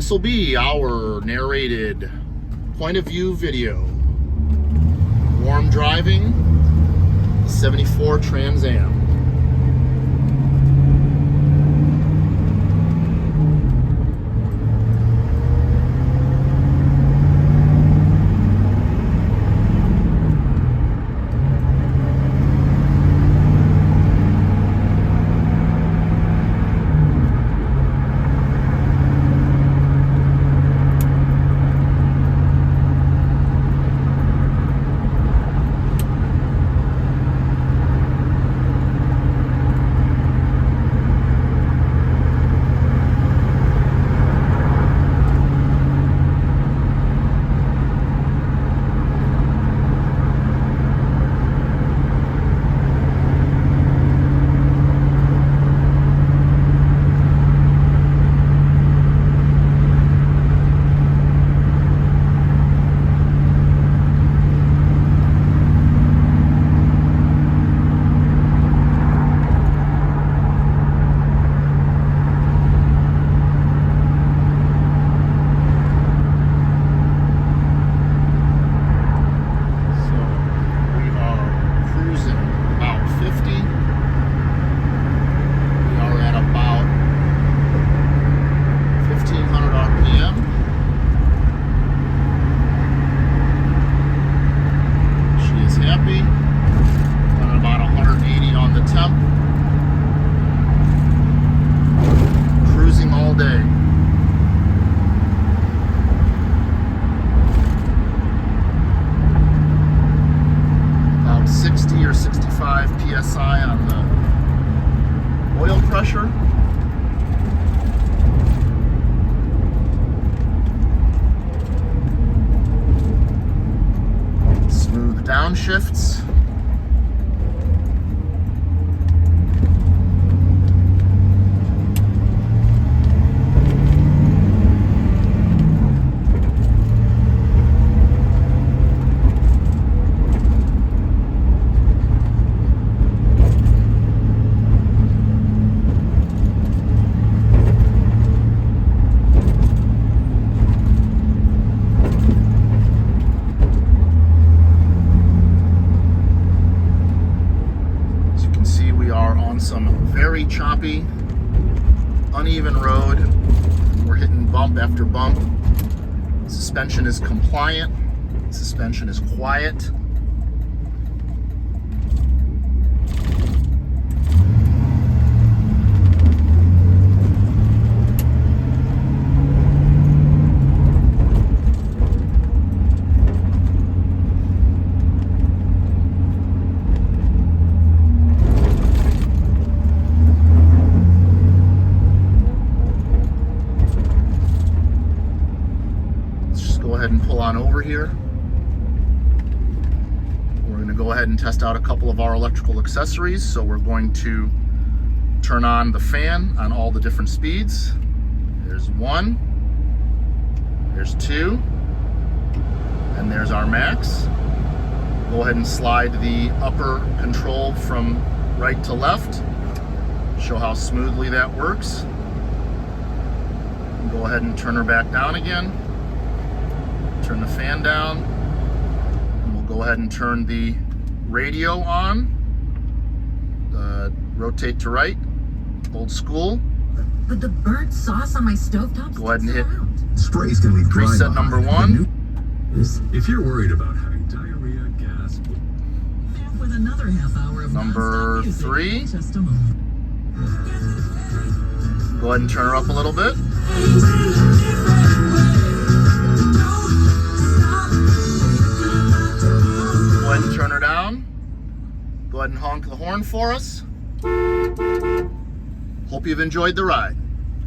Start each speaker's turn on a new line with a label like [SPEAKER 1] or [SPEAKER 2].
[SPEAKER 1] This will be our narrated point of view video. Warm driving, 74 Trans Am. PSI on the oil pressure. Smooth downshifts. Some very choppy, uneven road. We're hitting bump after bump. Suspension is compliant. Suspension is quiet. Go ahead and pull on over here. We're going to go ahead and test out a couple of our electrical accessories. So we're going to turn on the fan on all the different speeds. There's 1, there's 2, and there's our max. Go ahead and slide the upper control from right to left. Show how smoothly that works. And go ahead and turn her back down again. Turn the fan down, and we'll go ahead and turn the radio on. Rotate to right, old school.
[SPEAKER 2] But the burnt sauce on my stovetop.
[SPEAKER 1] Go ahead and hit
[SPEAKER 3] sprays can leave dry
[SPEAKER 1] preset number 1.
[SPEAKER 3] If you're worried about having diarrhea, gas,
[SPEAKER 2] back with another half hour of
[SPEAKER 1] Number
[SPEAKER 2] nonstop music
[SPEAKER 1] 3.
[SPEAKER 2] in just a moment.
[SPEAKER 1] Go ahead and turn her up a little bit. Go ahead and turn her down. Go ahead and honk the horn for us. Hope you've enjoyed the ride.